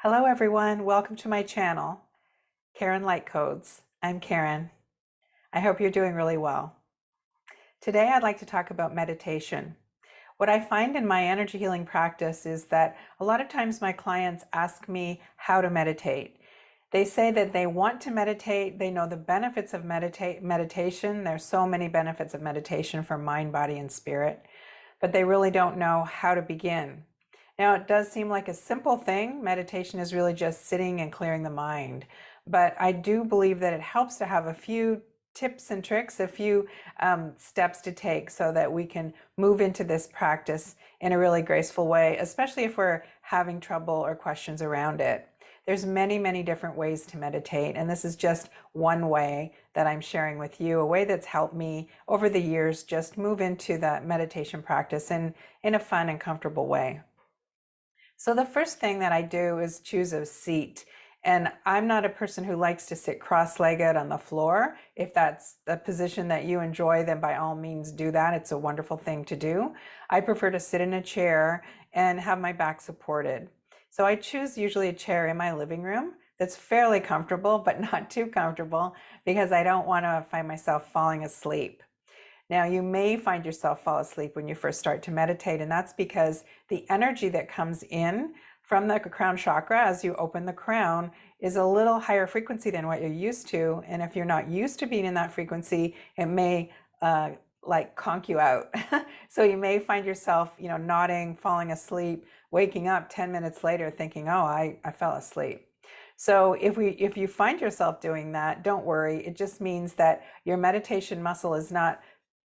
Hello everyone, welcome to my channel, Karen Light Codes. I'm Karen. I hope you're doing really well. Today I'd like to talk about meditation. What I find in my energy healing practice is that a lot of times my clients ask me how to meditate. They say that they want to meditate, they know the benefits of meditation. There's so many benefits of meditation for mind, body, and spirit, but they really don't know how to begin. Now, it does seem like a simple thing. Meditation is really just sitting and clearing the mind. But I do believe that it helps to have a few tips and tricks, a few steps to take so that we can move into this practice in a really graceful way, especially if we're having trouble or questions around it. There's many, many different ways to meditate, and this is just one way that I'm sharing with you, a way that's helped me over the years just move into that meditation practice in a fun and comfortable way. So the first thing that I do is choose a seat. And I'm not a person who likes to sit cross-legged on the floor. If that's the position that you enjoy, then by all means do that. It's a wonderful thing to do. I prefer to sit in a chair and have my back supported. So I choose usually a chair in my living room that's fairly comfortable, but not too comfortable because I don't want to find myself falling asleep. Now, you may find yourself fall asleep when you first start to meditate, and that's because the energy that comes in from the crown chakra as you open the crown is a little higher frequency than what you're used to. And if you're not used to being in that frequency, it may like conk you out. So you may find yourself, nodding, falling asleep, waking up 10 minutes later thinking, oh, I fell asleep. So if you find yourself doing that, don't worry. It just means that your meditation muscle is not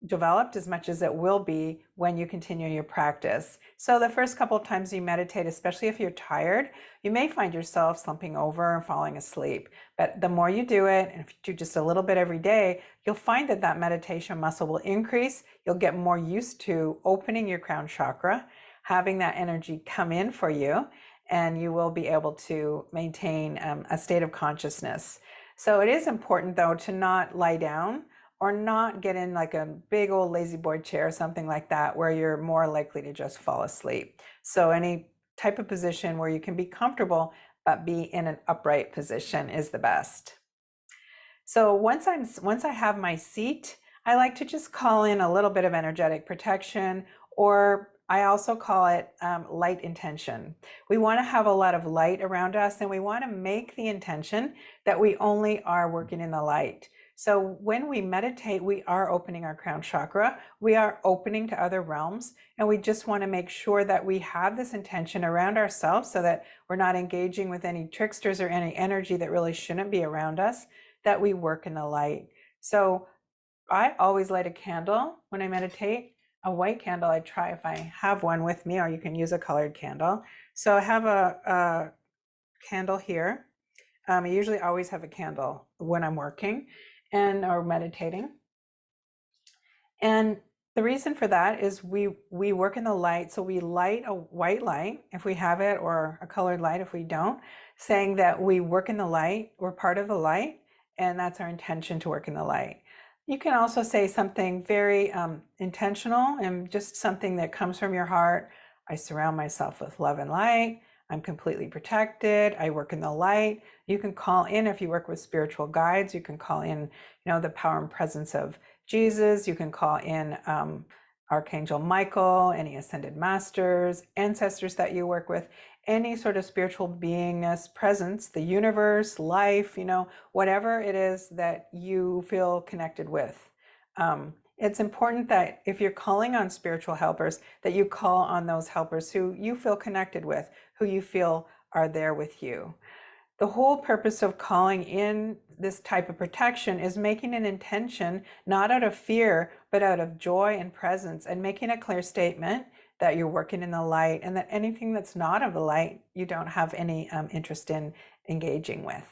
developed as much as it will be when you continue your practice. So the first couple of times you meditate, especially if you're tired, you may find yourself slumping over and falling asleep. But the more you do it, and if you do just a little bit every day, you'll find that that meditation muscle will increase. You'll get more used to opening your crown chakra, having that energy come in for you, and you will be able to maintain a state of consciousness. So it is important though to not lie down or not get in like a big old lazy boy chair or something like that where you're more likely to just fall asleep. So any type of position where you can be comfortable but be in an upright position is the best. So once I have my seat, I like to just call in a little bit of energetic protection, or I also call it light intention. We want to have a lot of light around us, and we want to make the intention that we only are working in the light. So when we meditate, we are opening our crown chakra, we are opening to other realms, and we just want to make sure that we have this intention around ourselves so that we're not engaging with any tricksters or any energy that really shouldn't be around us, that we work in the light. So I always light a candle when I meditate, a white candle. I try if I have one with me, or you can use a colored candle. So I have a candle here. I usually always have a candle when I'm working or meditating. And the reason for that is we work in the light. So we light a white light if we have it, or a colored light if we don't, saying that we work in the light, we're part of the light, and that's our intention to work in the light. You can also say something very intentional and just something that comes from your heart. I surround myself with love and light. I'm completely protected. I work in the light. You can call in, if you work with spiritual guides, you can call in, the power and presence of Jesus. You can call in Archangel Michael, any ascended masters, ancestors that you work with, any sort of spiritual beingness, presence, the universe, life, whatever it is that you feel connected with. It's important that if you're calling on spiritual helpers, that you call on those helpers who you feel connected with, who you feel are there with you. The whole purpose of calling in this type of protection is making an intention, not out of fear, but out of joy and presence, and making a clear statement that you're working in the light, and that anything that's not of the light, you don't have any interest in engaging with.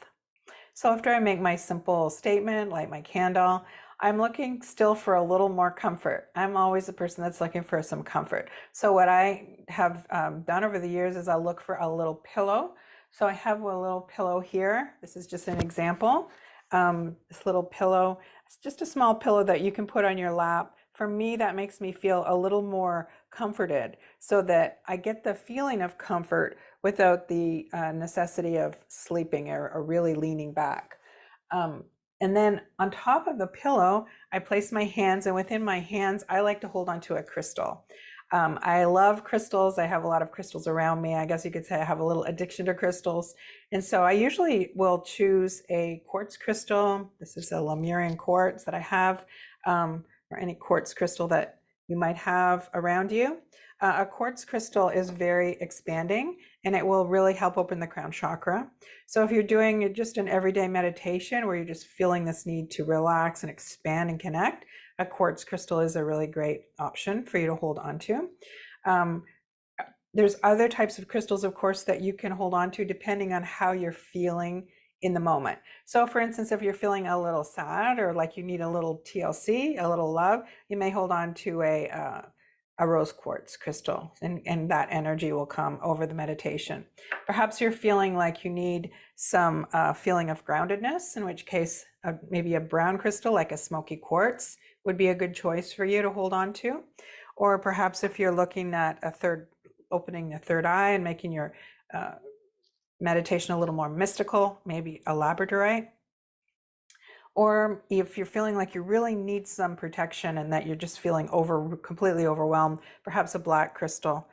So after I make my simple statement, light my candle, I'm looking still for a little more comfort. I'm always a person that's looking for some comfort. So what I have done over the years is I'll look for a little pillow. So I have a little pillow here. This is just an example. This little pillow, it's just a small pillow that you can put on your lap for me, that makes me feel a little more comforted so that I get the feeling of comfort without the necessity of sleeping or really leaning back. Um, and then on top of the pillow, I place my hands, and within my hands, I like to hold onto a crystal. I love crystals. I have a lot of crystals around me. I guess you could say I have a little addiction to crystals. And so I usually will choose a quartz crystal. This is a Lemurian quartz that I have, or any quartz crystal that you might have around you. A quartz crystal is very expanding, and it will really help open the crown chakra. So if you're doing just an everyday meditation where you're just feeling this need to relax and expand and connect, a quartz crystal is a really great option for you to hold on to. Um, there's other types of crystals, of course, that you can hold on to depending on how you're feeling in the moment. So for instance, if you're feeling a little sad or like you need a little TLC, a little love, you may hold on to a rose quartz crystal, and that energy will come over the meditation. Perhaps you're feeling like you need some feeling of groundedness, in which case maybe a brown crystal like a smoky quartz would be a good choice for you to hold on to. Or perhaps if you're looking at opening the third eye and making your meditation a little more mystical, maybe a labradorite. Or if you're feeling like you really need some protection and that you're just feeling completely overwhelmed, perhaps a black crystal.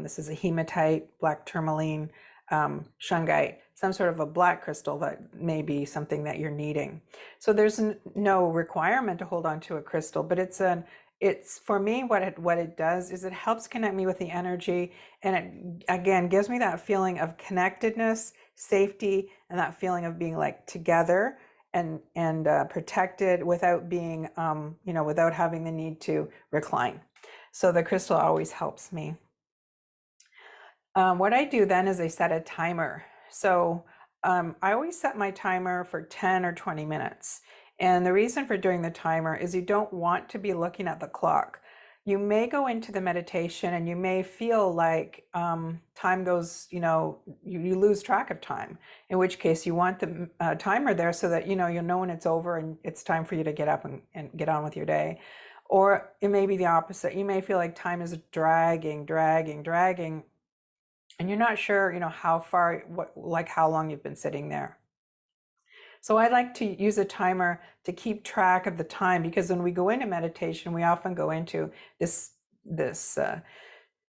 This is a hematite, black tourmaline, shungite, some sort of a black crystal that may be something that you're needing. So there's no requirement to hold on to a crystal, but it's for me, what it does is it helps connect me with the energy, and it again gives me that feeling of connectedness, safety, and that feeling of being like together and protected without being without having the need to recline. So the crystal always helps me. What I do then is I set a timer. So I always set my timer for 10 or 20 minutes. And the reason for doing the timer is you don't want to be looking at the clock. You may go into the meditation and you may feel like time goes, you lose track of time, in which case you want the timer there so that, you'll know when it's over and it's time for you to get up and get on with your day. Or it may be the opposite. You may feel like time is dragging, and you're not sure, how far, how long you've been sitting there. So I like to use a timer to keep track of the time, because when we go into meditation, we often go into this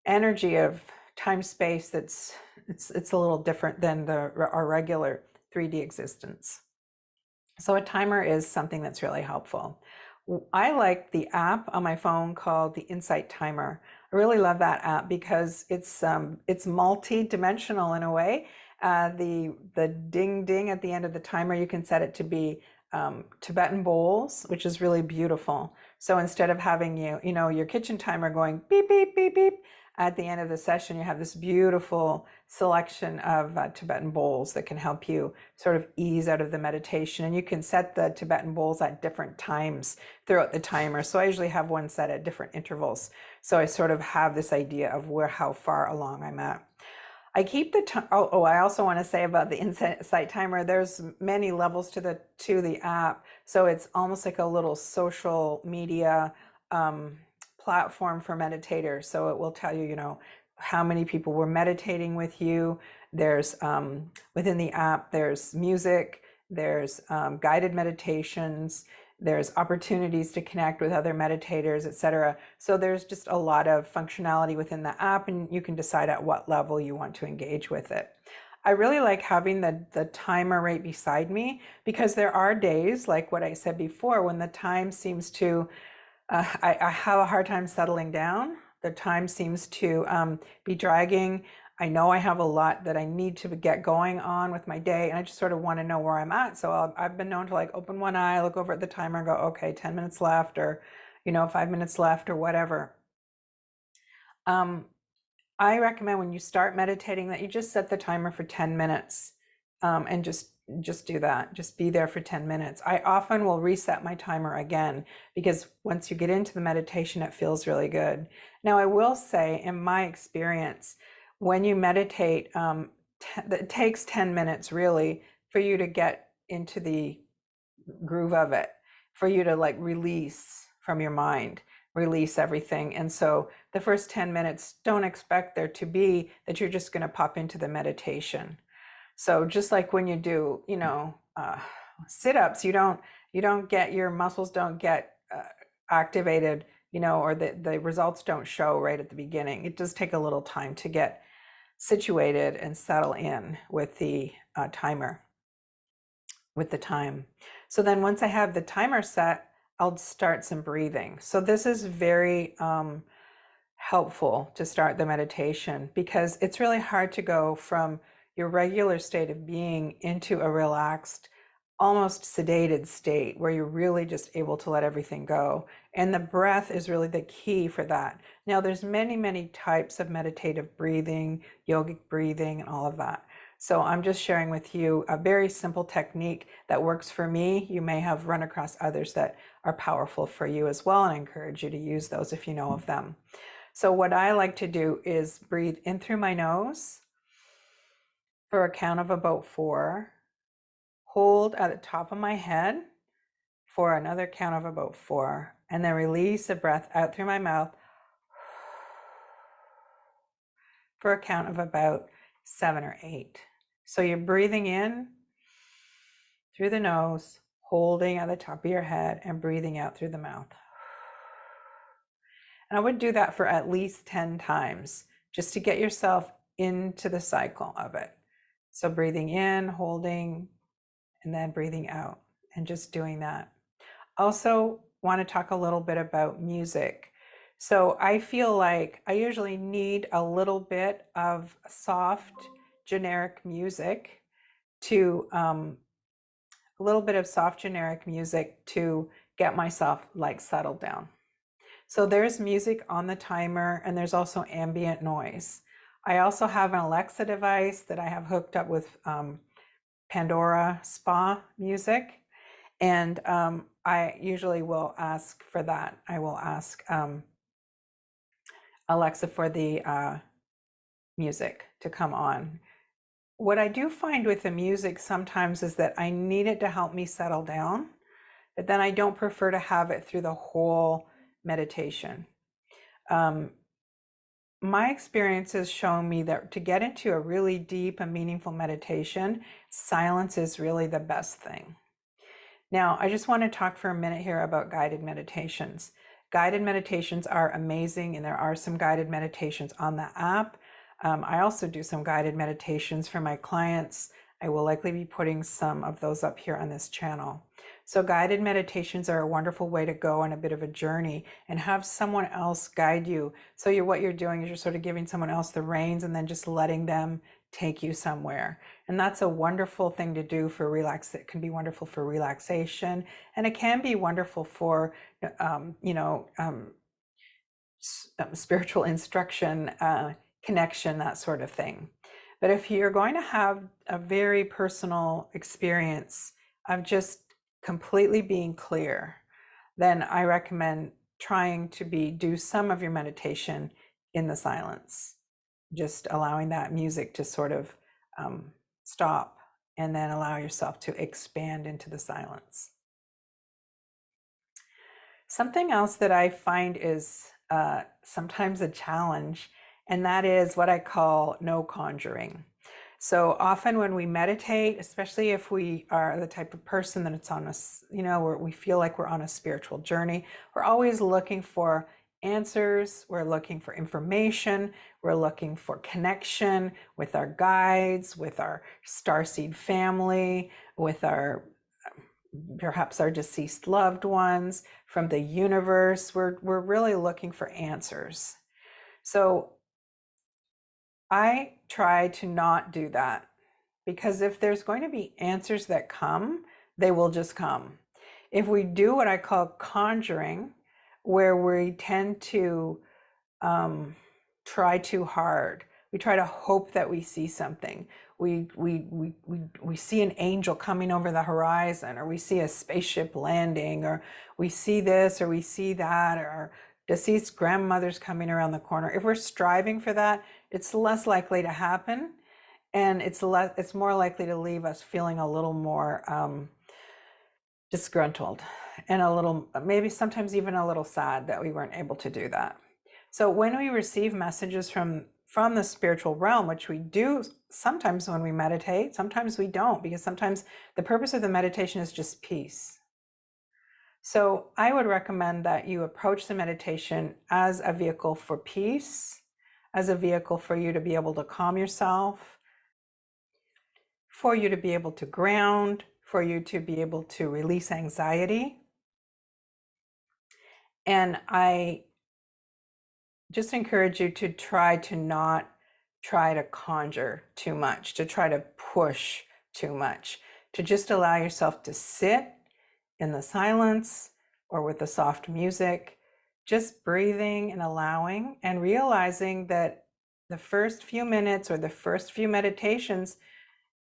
energy of time space it's a little different than our regular 3D existence. So a timer is something that's really helpful. I like the app on my phone called the Insight Timer. I really love that app because it's multi-dimensional in a way. The ding ding at the end of the timer, you can set it to be Tibetan bowls, which is really beautiful. So instead of having your kitchen timer going beep beep beep beep at the end of the session, you have this beautiful selection of Tibetan bowls that can help you sort of ease out of the meditation. And you can set the Tibetan bowls at different times throughout the timer. So I usually have one set at different intervals. So I sort of have this idea of how far along I'm at. I keep the time. I also want to say about the Insight Timer, there's many levels to the app. So it's almost like a little social media platform for meditators. So it will tell you, how many people were meditating with you. There's within the app, there's music, there's guided meditations, there's opportunities to connect with other meditators, etc. So there's just a lot of functionality within the app, and you can decide at what level you want to engage with it. I really like having the timer right beside me, because there are days, like what I said before, when the time seems to, I have a hard time settling down. The time seems to be dragging. I know I have a lot that I need to get going on with my day, and I just sort of want to know where I'm at. So I've been known to open one eye, look over at the timer and go, okay, 10 minutes left, or 5 minutes left, or whatever. I recommend when you start meditating that you just set the timer for 10 minutes and just do that. Just be there for 10 minutes. I often will reset my timer again, because once you get into the meditation, it feels really good. Now, I will say, in my experience, when you meditate, it takes 10 minutes really for you to get into the groove of it, for you to release from your mind. release everything. And so the first 10 minutes, don't expect there to be that you're just going to pop into the meditation. So just like when you do, sit-ups, you don't get, your muscles don't get activated, or the results don't show right at the beginning. It does take a little time to get situated and settle in with the timer, with the time. So then once I have the timer set, I'll start some breathing. So this is very helpful to start the meditation, because it's really hard to go from your regular state of being into a relaxed, almost sedated state where you're really just able to let everything go. And the breath is really the key for that. Now, there's many, many types of meditative breathing, yogic breathing, and all of that. So I'm just sharing with you a very simple technique that works for me. You may have run across others that are powerful for you as well, and I encourage you to use those if you know of them. So what I like to do is breathe in through my nose for a count of about 4, hold at the top of my head for another count of about 4, and then release the breath out through my mouth for a count of about 7 or 8. So you're breathing in through the nose, holding at the top of your head, and breathing out through the mouth. And I would do that for at least 10 times just to get yourself into the cycle of it. So breathing in, holding, and then breathing out, and just doing that. Also want to talk a little bit about music. So I feel like I usually need a little bit of soft, generic music to get myself like settled down. So there's music on the timer, and there's also ambient noise. I also have an Alexa device that I have hooked up with Pandora spa music. And I usually will ask for that. I will ask Alexa for the music to come on. What I do find with the music sometimes is that I need it to help me settle down, but then I don't prefer to have it through the whole meditation. My experience has shown me that to get into a really deep and meaningful meditation, silence is really the best thing. Now, I just want to talk for a minute here about guided meditations. Guided meditations are amazing, and there are some guided meditations on the app. I also do some guided meditations for my clients. I will likely be putting some of those up here on this channel. So guided meditations are a wonderful way to go on a bit of a journey and have someone else guide you. So what you're doing is you're sort of giving someone else the reins and then just letting them take you somewhere. And that's a wonderful thing to do for relax. It can be wonderful for relaxation, and it can be wonderful for, spiritual instruction, connection, that sort of thing. But if you're going to have a very personal experience of just completely being clear, then I recommend trying to do some of your meditation in the silence, just allowing that music to sort of stop, and then allow yourself to expand into the silence. Something else that I find is sometimes a challenge, and that is what I call no conjuring. So often when we meditate, especially if we are the type of person that it's on us, where we feel like we're on a spiritual journey, we're always looking for answers, we're looking for information, we're looking for connection with our guides, with our starseed family, with our perhaps our deceased loved ones, from the universe. We're really looking for answers. So I try to not do that, because if there's going to be answers that come, they will just come. If we do what I call conjuring, where we tend to try too hard, we try to hope that we see something. We see an angel coming over the horizon, or we see a spaceship landing, or we see this, or we see that, or deceased grandmothers coming around the corner. If we're striving for that, it's less likely to happen, and it's more likely to leave us feeling a little more disgruntled and a little, maybe sometimes even a little sad that we weren't able to do that. So when we receive messages from the spiritual realm, which we do sometimes when we meditate, sometimes we don't, because sometimes the purpose of the meditation is just peace. So I would recommend that you approach the meditation as a vehicle for peace, as a vehicle for you to be able to calm yourself, for you to be able to ground, for you to be able to release anxiety. And I just encourage you to try to not try to conjure too much, to try to push too much, to just allow yourself to sit in the silence or with the soft music, just breathing and allowing and realizing that the first few minutes or the first few meditations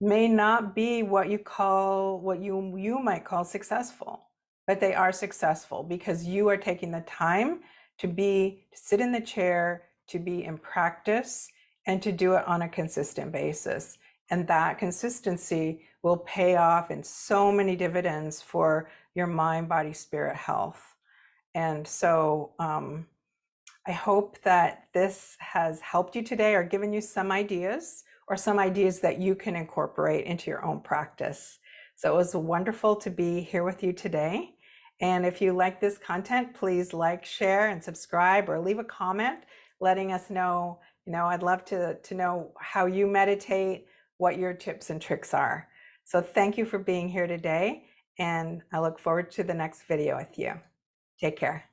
may not be what you might call successful, but they are successful because you are taking the time to sit in the chair, to be in practice, and to do it on a consistent basis. And that consistency will pay off in so many dividends for your mind, body, spirit health. And so I hope that this has helped you today or given you some ideas that you can incorporate into your own practice. So it was wonderful to be here with you today. And if you like this content, please like, share, and subscribe, or leave a comment letting us know. I'd love to know how you meditate, what your tips and tricks are. So thank you for being here today, and I look forward to the next video with you. Take care.